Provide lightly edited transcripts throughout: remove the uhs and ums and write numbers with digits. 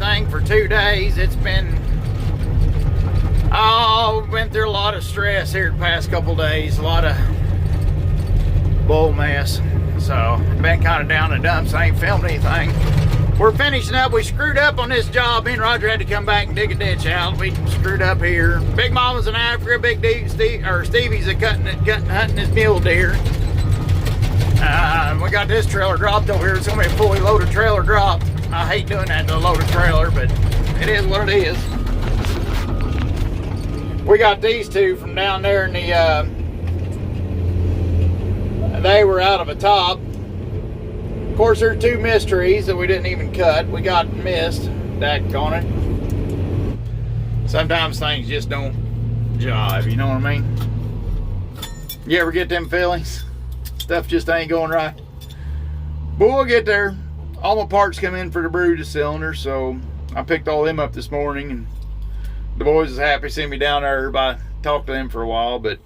everything for 2 days. It's been, oh, we've been through a lot of stress here the past couple days, a lot of bull mess. So, been kind of down in the dumps. I ain't filmed anything. We're finishing up. We screwed up on this job. Me and Roger had to come back and dig a ditch out. We screwed up here. Big Mama's in Africa. Big Stevie's hunting his mule deer. We got this trailer dropped over here. It's gonna be a fully loaded trailer dropped. I hate doing that to a loaded trailer, but it is what it is. We got these two from down there in the, they were out of a top. Of course, there's 2 mist trees that we didn't even cut. We got mist stacked on it. Sometimes things just don't jive, you know what I mean? You ever get them feelings? Stuff just ain't going right. But we'll get there. All my parts come in for the Brutus cylinder, so I picked all them up this morning, and the boys is happy seeing me down there. I talked to them for a while, but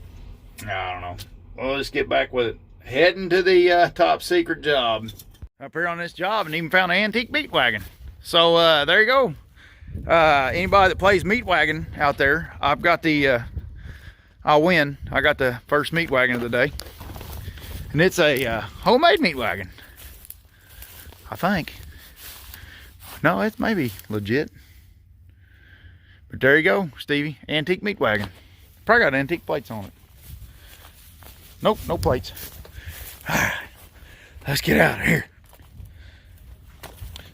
I don't know. We'll just get back with it. Heading to the top secret job. Up here on this job, and even found an antique meat wagon. So there you go. Anybody that plays meat wagon out there, I've got the, I'll win. I got the first meat wagon of the day. And it's a homemade meat wagon, I think. No, it's maybe legit. But there you go, Stevie. Antique meat wagon. Probably got antique plates on it. Nope, no plates. All right, let's get out of here.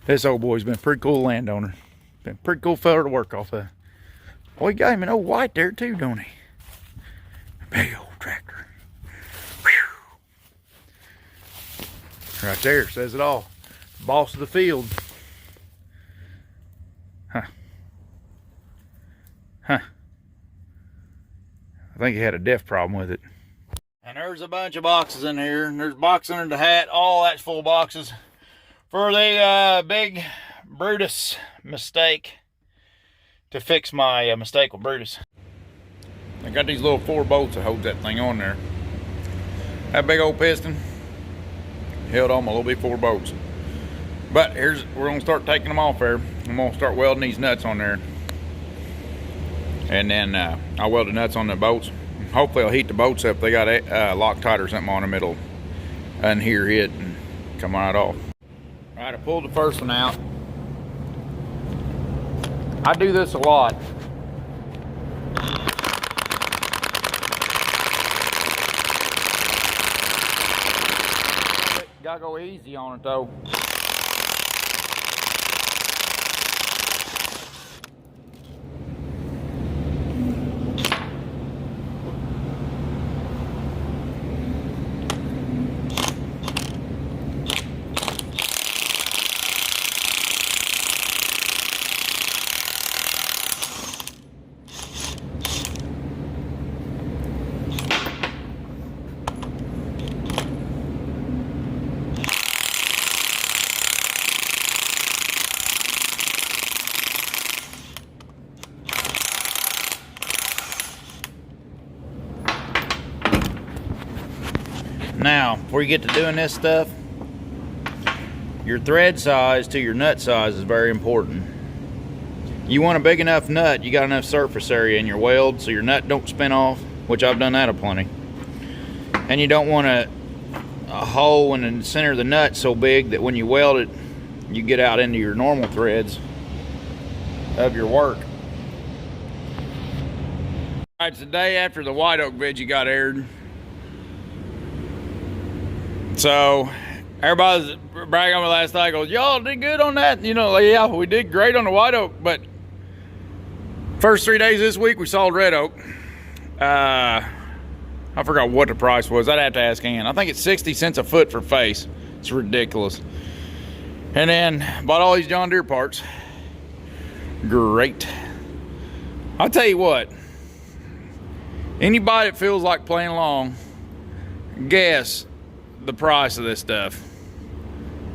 This old boy's been a pretty cool landowner. Been a pretty cool fella to work off of. Boy, he got him an old white there too, don't he? A big old tractor. Whew. Right there says it all. Boss of the field. Huh. Huh. I think he had a def problem with it. And there's a bunch of boxes in here. And there's a box under the hat. All that's full of boxes for the big Brutus mistake, to fix my mistake with Brutus. I got these little 4 bolts that hold that thing on there. That big old piston held on my little bit 4 bolts. But we're gonna start taking them off there. I'm gonna start welding these nuts on there. And then I'll weld the nuts on the bolts. Hopefully I'll heat the bolts up. They got a Loctite or something on them. It'll unhear it and come right off. All right, I pulled the first one out. I do this a lot. Gotta go easy on it though. Now, before you get to doing this stuff, your thread size to your nut size is very important. You want a big enough nut, you got enough surface area in your weld so your nut don't spin off, which I've done that a plenty. And you don't want a hole in the center of the nut so big that when you weld it, you get out into your normal threads of your work. All right, it's the day after the white oak video got aired. So everybody's bragging on me last night, goes, y'all did good on that. You know, like, yeah, we did great on the white oak, but first 3 days this week we sawed red oak. I forgot what the price was. I'd have to ask Ann. I think it's 60 cents a foot for face. It's ridiculous. And then bought all these John Deere parts. Great. I'll tell you what, anybody that feels like playing along, guess the price of this stuff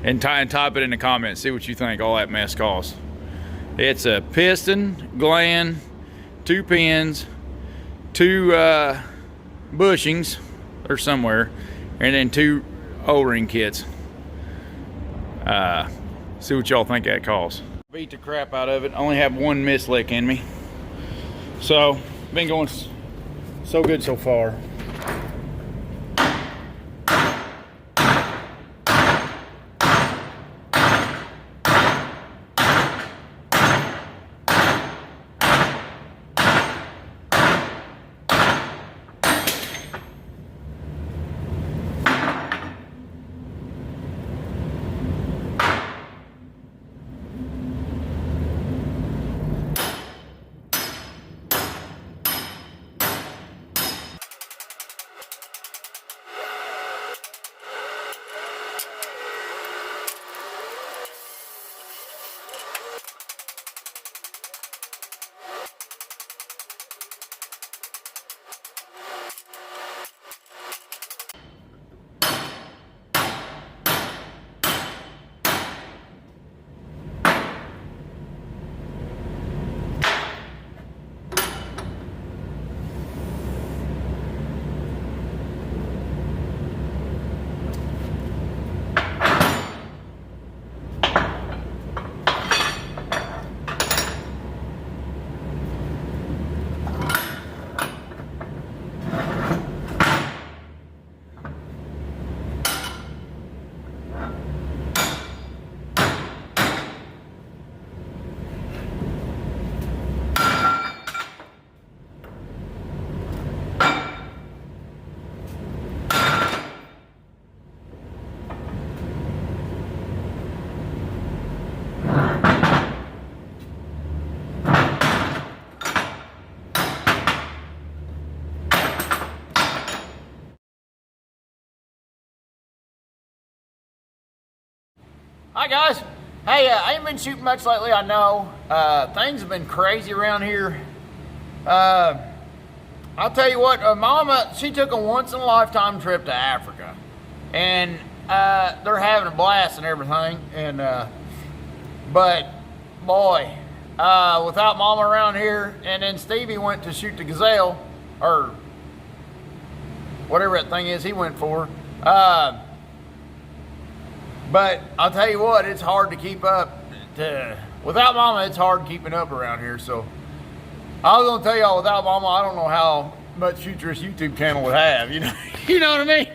and type it in the comments. See what you think all that mess costs. It's a piston, gland, 2 pins, 2 bushings or somewhere, and then 2 O-ring kits. See what y'all think that costs. Beat the crap out of it. I only have one mislick in me. So, been going so good so far. Hi guys. Hey, I ain't been shooting much lately, I know. Things have been crazy around here. I'll tell you what, Mama, she took a once-in-a-lifetime trip to Africa. And they're having a blast and everything. And but, boy, without Mama around here, and then Stevie went to shoot the gazelle, or whatever that thing is he went for. But I'll tell you what, it's hard to keep up. Without Mama, it's hard keeping up around here. So I was gonna tell y'all, without Mama, I don't know how much future this YouTube channel would have. You know, you know what I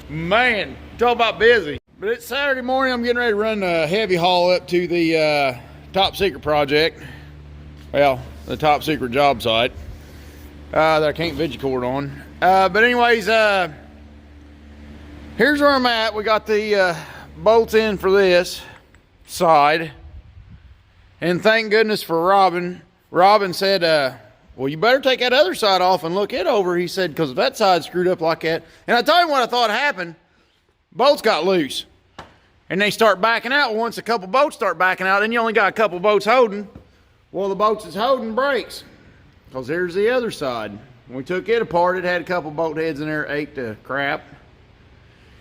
mean? Man, talk about busy. But it's Saturday morning. I'm getting ready to run a heavy haul up to the top secret project. Well, the top secret job site that I can't Vigicord on. But anyways, here's where I'm at. We got the bolts in for this side. And thank goodness for Robin. Robin said, well, you better take that other side off and look it over. He said, because if that side's screwed up like that. And I tell you what I thought happened. Bolts got loose. And they start backing out. Once a couple bolts start backing out, then you only got a couple bolts holding. Well, the bolts that's holding breaks. Because there's the other side. When we took it apart, it had a couple bolt heads in there, ate to crap.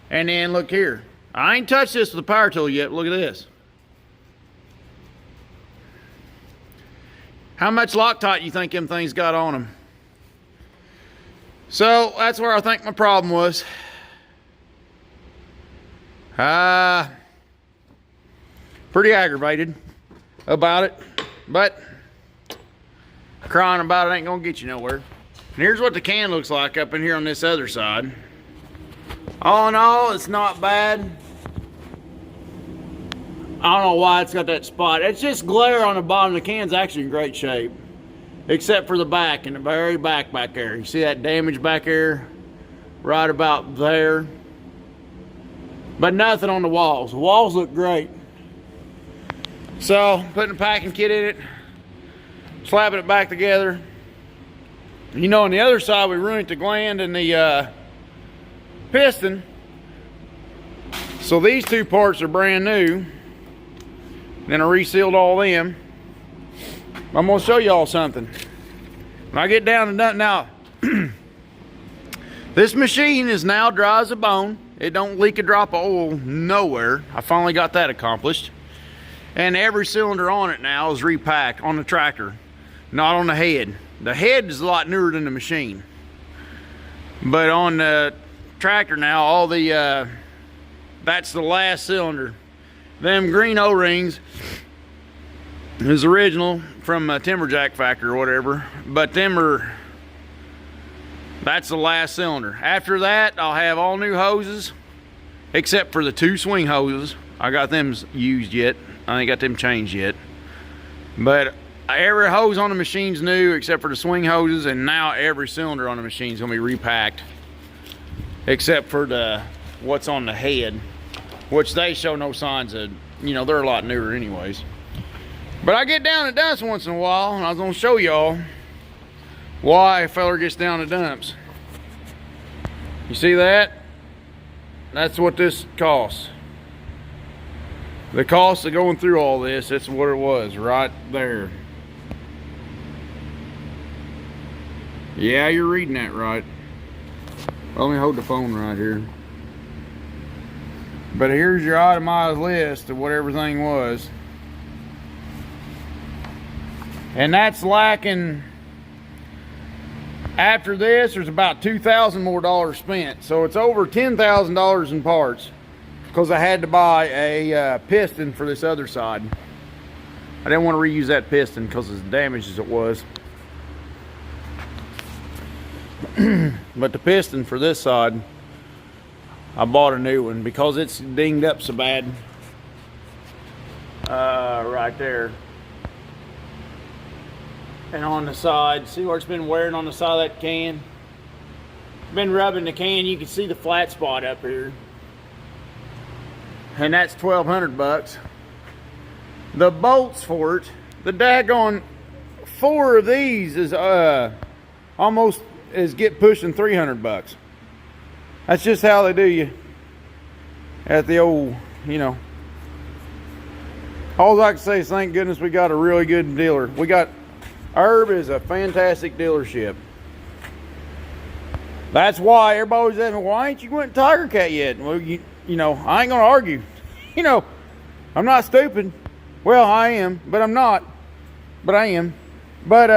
And then look here. I ain't touched this with a power tool yet. Look at this. How much Loctite you think them things got on them? So that's where I think my problem was. Pretty aggravated about it, but crying about it ain't gonna get you nowhere. And here's what the can looks like up in here on this other side. All in all, it's not bad. I don't know why it's got that spot. It's just glare on the bottom. The can's actually in great shape, except for the back, in the very back there. You see that damage back there? Right about there. But nothing on the walls. The walls look great. So, putting a packing kit in it, slapping it back together. You know, on the other side, we ruined the gland and the piston. So these two parts are brand new. Then I resealed all them. I'm gonna show y'all something. When I get down and done now, this machine is now dry as a bone. It don't leak a drop of oil nowhere. I finally got that accomplished. And every cylinder on it now is repacked on the tractor, not on the head. The head is a lot newer than the machine. But on the tractor now, all the, that's the last cylinder. Them green O-rings It was original from a Timberjack factory or whatever, but that's the last cylinder. After that, I'll have all new hoses, except for the 2 swing hoses. I got them used yet. I ain't got them changed yet. But every hose on the machine's new except for the swing hoses, and now every cylinder on the machine's gonna be repacked, except for what's on the head, which they show no signs of, they're a lot newer anyways. But I get down to dumps once in a while, and I was gonna show y'all why a feller gets down to dumps. You see that? That's what this costs. The cost of going through all this, that's what it was right there. Yeah, you're reading that right. Let me hold the phone right here. But here's your itemized list of what everything was. And that's lacking. After this, there's about $2,000 more spent. So it's over $10,000 in parts, because I had to buy a piston for this other side. I didn't want to reuse that piston because as damaged as it was. But the piston for this side, I bought a new one because it's dinged up so bad. Right there. And on the side, see where it's been wearing on the side of that can? Been rubbing the can, you can see the flat spot up here. And that's $1,200. The bolts for it, the daggone 4 of these is almost get pushing $300. That's just how they do you at the old, All I can say is thank goodness we got a really good dealer. Herb is a fantastic dealership. That's why everybody's asking, why ain't you went to Tiger Cat yet? Well, I ain't gonna argue. I'm not stupid. Well, I am, but I'm not. But I am. But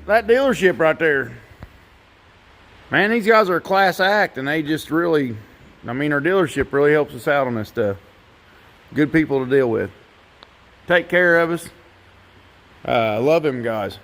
that dealership right there, man, these guys are a class act, and they just really, our dealership really helps us out on this stuff. Good people to deal with. Take care of us. I love them guys.